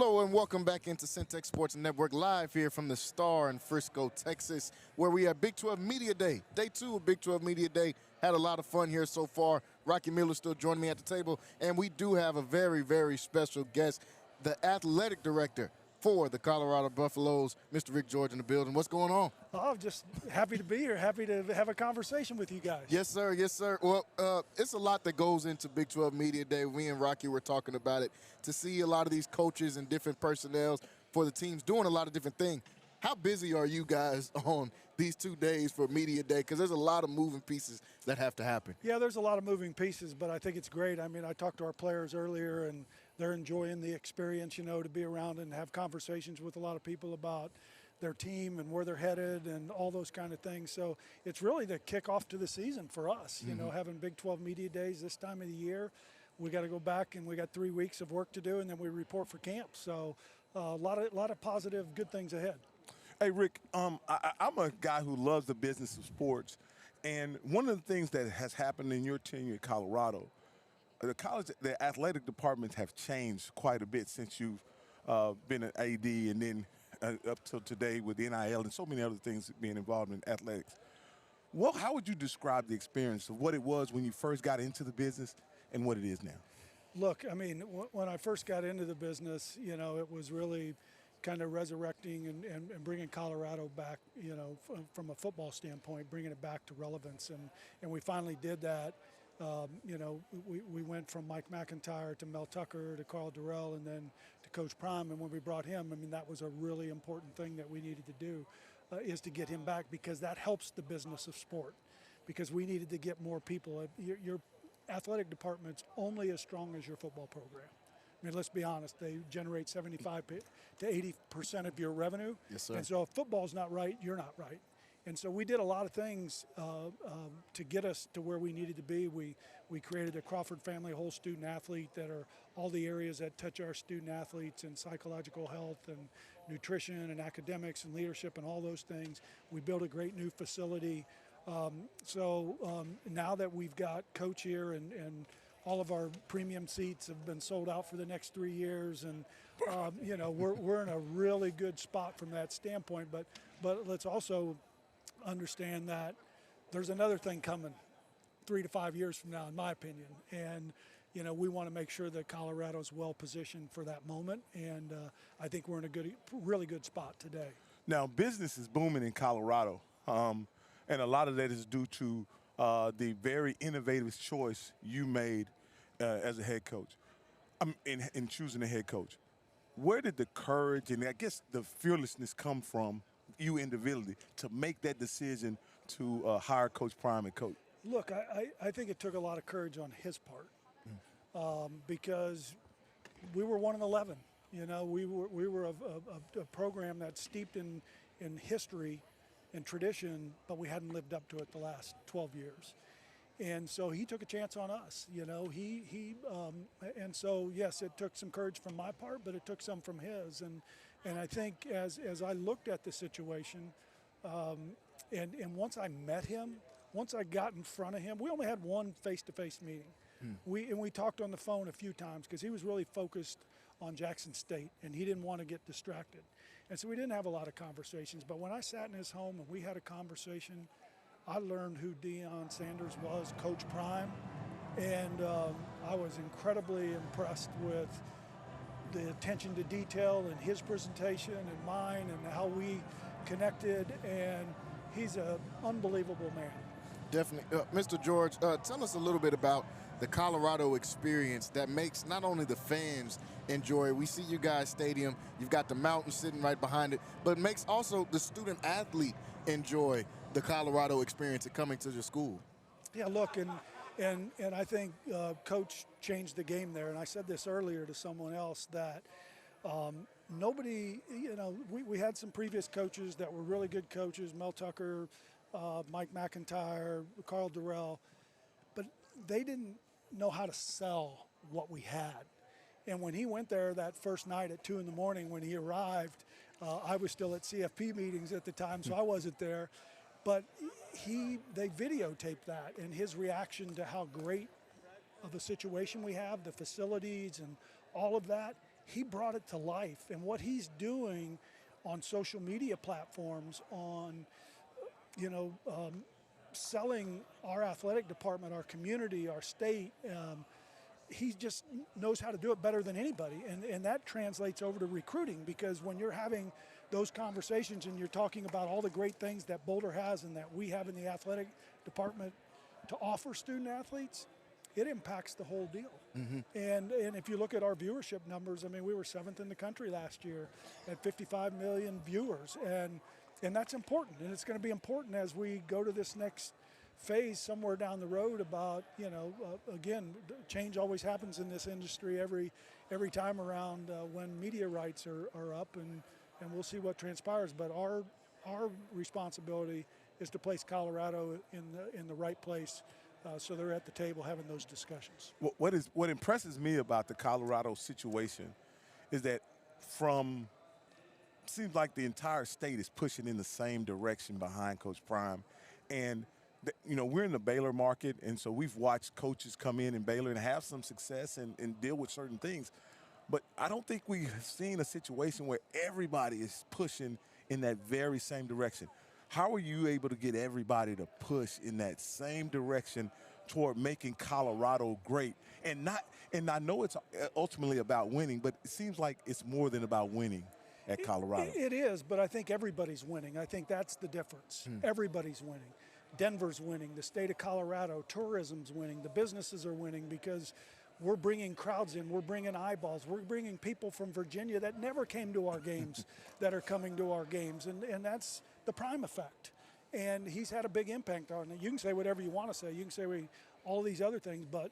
Hello and welcome back into Centex Sports Network live here from the Star in Frisco, Texas, where we have Big 12 Media Day. Day 2 of Big 12 Media Day. Had a lot of fun here so far. Rocky Miller still joining me at the table, and we do have a very, very special guest, the athletic director for the Colorado Buffaloes, Mr. Rick George in the building. What's going on? Oh, just happy to be here. Happy to have a conversation with you guys. Yes, sir. Yes, sir. Well, it's a lot that goes into Big 12 Media Day. Me and Rocky were talking about it. To see a lot of these coaches and different personnel for the teams doing a lot of different things. How busy are you guys on these 2 days for Media Day? Because there's a lot of moving pieces that have to happen. Yeah, there's a lot of moving pieces, but I think it's great. I mean, I talked to our players earlier, and they're enjoying the experience, to be around and have conversations with a lot of people about their team and where they're headed and all those kind of things. So it's really the kickoff to the season for us, having Big 12 Media Days this time of the year. We got to go back, and we got 3 weeks of work to do, and then we report for camp. So a lot of positive, good things ahead. Hey, Rick, I'm a guy who loves the business of sports, and one of the things that has happened in your tenure at Colorado, the athletic departments have changed quite a bit since you've been an AD and then up till today with NIL and so many other things being involved in athletics. Well, how would you describe the experience of what it was when you first got into the business and what it is now? Look, I mean, when I first got into the business, it was really kind of resurrecting and bringing Colorado back, from a football standpoint, bringing it back to relevance. And we finally did that. We went from Mike McIntyre to Mel Tucker to Carl Durrell and then to Coach Prime. And when we brought him, I mean, that was a really important thing that we needed to do, is to get him back, because that helps the business of sport, because we needed to get more people. Your athletic department's only as strong as your football program. I mean, let's be honest, they generate 75 to 80% of your revenue. Yes, sir. And so if football's not right, you're not right. And so we did a lot of things to get us to where we needed to be. We created a Crawford Family Whole Student Athlete that are all the areas that touch our student athletes, and psychological health and nutrition and academics and leadership and all those things. We built a great new facility. So now that we've got Coach here and all of our premium seats have been sold out for the next 3 years, and we're in a really good spot from that standpoint. But let's also understand that there's another thing coming 3 to 5 years from now, in my opinion, and we want to make sure that Colorado's well positioned for that moment, and I think we're in a really good spot today. Now, business is booming in Colorado, and a lot of that is due to the very innovative choice you made as a head coach, in choosing a head coach. Where did the courage and I guess the fearlessness come from, you individually, to make that decision to hire Coach Prime and coach? Look, I think it took a lot of courage on his part, because we were 1-11. We were a program that's steeped in history and tradition, but we hadn't lived up to it the last 12 years. And so he took a chance on us, and so yes, it took some courage from my part, but it took some from his. And I think as I looked at the situation, and once I met him, once I got in front of him, we only had one face-to-face meeting. We talked on the phone a few times because he was really focused on Jackson State and he didn't want to get distracted. And so we didn't have a lot of conversations. But when I sat in his home and we had a conversation, I learned who Deion Sanders was, Coach Prime, and I was incredibly impressed with the attention to detail in his presentation and mine and how we connected, and he's an unbelievable man. Definitely. Mr. George, tell us a little bit about the Colorado experience that makes not only the fans enjoy it. We see you guys stadium. You've got the mountain sitting right behind it, but it makes also the student athlete enjoy the Colorado experience of coming to the school. Yeah, look, and I think Coach changed the game there. And I said this earlier to someone else that nobody, we had some previous coaches that were really good coaches, Mel Tucker, Mike McIntyre, Carl Durrell, but they didn't know how to sell what we had. And when he went there that first night at 2 in the morning, when he arrived, I was still at CFP meetings at the time, so I wasn't there. But they videotaped that, and his reaction to how great of a situation we have, the facilities and all of that, he brought it to life. And what he's doing on social media platforms, on, selling our athletic department, our community, our state, he just knows how to do it better than anybody. And that translates over to recruiting, because when you're having those conversations and you're talking about all the great things that Boulder has and that we have in the athletic department to offer student athletes, it impacts the whole deal. And if you look at our viewership numbers, I mean, we were 7th in the country last year at 55 million viewers. And that's important. And it's going to be important as we go to this next phase somewhere down the road about, again, change always happens in this industry every time around when media rights are up, and we'll see what transpires. But our responsibility is to place Colorado in the right place, so they're at the table having those discussions. What impresses me about the Colorado situation is that seems like the entire state is pushing in the same direction behind Coach Prime. And, we're in the Baylor market, and so we've watched coaches come in Baylor and have some success and deal with certain things. But I don't think we've seen a situation where everybody is pushing in that very same direction. How are you able to get everybody to push in that same direction toward making Colorado great? And I know it's ultimately about winning, but it seems like it's more than about winning at Colorado. It is, but I think everybody's winning. I think that's the difference. Everybody's winning. Denver's winning. The state of Colorado, tourism's winning. The businesses are winning because we're bringing crowds in. We're bringing eyeballs. We're bringing people from Virginia that never came to our games that are coming to our games. And that's the Prime effect. And he's had a big impact on it. You can say whatever you want to say. You can say all these other things, but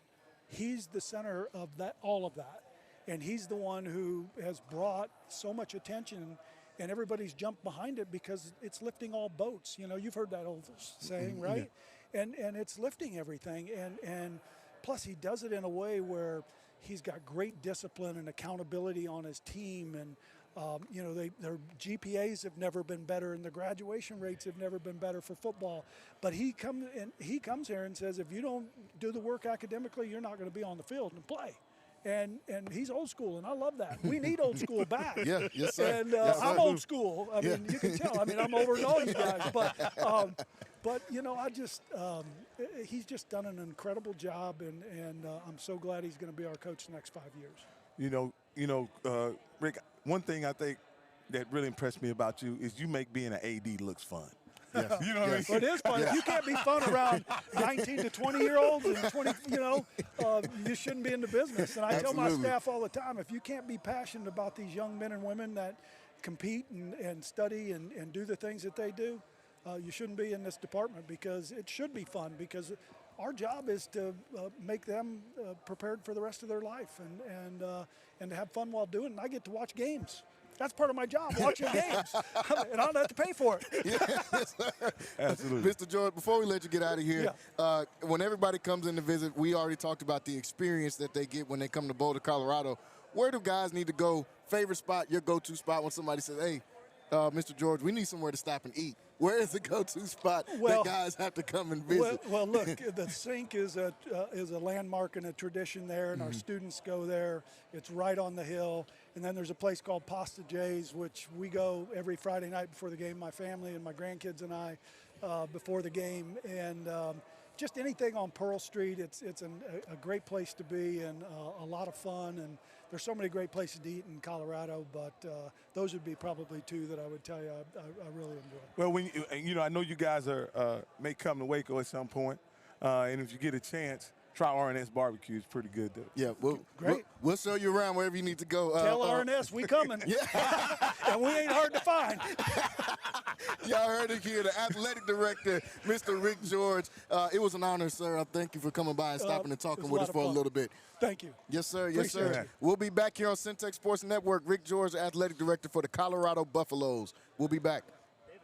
he's the center of all of that. And he's the one who has brought so much attention, and everybody's jumped behind it because it's lifting all boats. You've heard that old saying, right? Yeah. And it's lifting everything. And plus he does it in a way where he's got great discipline and accountability on his team. And, their GPAs have never been better, and the graduation rates have never been better for football. But he comes here and says, if you don't do the work academically, you're not going to be on the field and play. And he's old school, and I love that. We need old school back. Yeah, yes, sir. And yes, sir. I'm old school. I mean, you can tell. I mean, I'm older than all you guys. But he's just done an incredible job, and I'm so glad he's going to be our coach the next 5 years. Rick, one thing I think that really impressed me about you is you make being an AD looks fun. Yes. You know what I mean? But it is fun. Yeah. You can't be fun around 19 to 20-year-olds and 20, you shouldn't be in the business. And I tell my staff all the time, if you can't be passionate about these young men and women that compete and study and do the things that they do, you shouldn't be in this department, because it should be fun, because our job is to make them prepared for the rest of their life and to have fun while doing it. And I get to watch games. That's part of my job, watching games. And I don't have to pay for it. Yes, sir. Absolutely. Mr. George, before we let you get out of here, when everybody comes in to visit, we already talked about the experience that they get when they come to Boulder, Colorado. Where do guys need to go? Favorite spot, your go-to spot when somebody says, hey, Mr. George, we need somewhere to stop and eat. Where is the go-to spot that guys have to come and visit? Well, look, the Sink is a landmark and a tradition there, and our students go there. It's right on the hill. And then there's a place called Pasta J's, which we go every Friday night before the game, my family and my grandkids and I, before the game. And just anything on Pearl Street, it's a great place to be, and a lot of fun. And there's so many great places to eat in Colorado, but those would be probably two that I would tell you I really enjoy. Well, when I know you guys may come to Waco at some point, and if you get a chance, try R&S barbecue. It's pretty good, though. Yeah, Great. We'll show you around wherever you need to go. Tell R&S we coming. Yeah. And we ain't hard to find. Y'all heard it here, the athletic director, Mr. Rick George. It was an honor, sir. Thank you for coming by and stopping and talking with us for a little bit. Thank you. Yes, sir. Appreciate Yes, sir. it. We'll be back here on Centex Sports Network. Rick George, athletic director for the Colorado Buffaloes. We'll be back.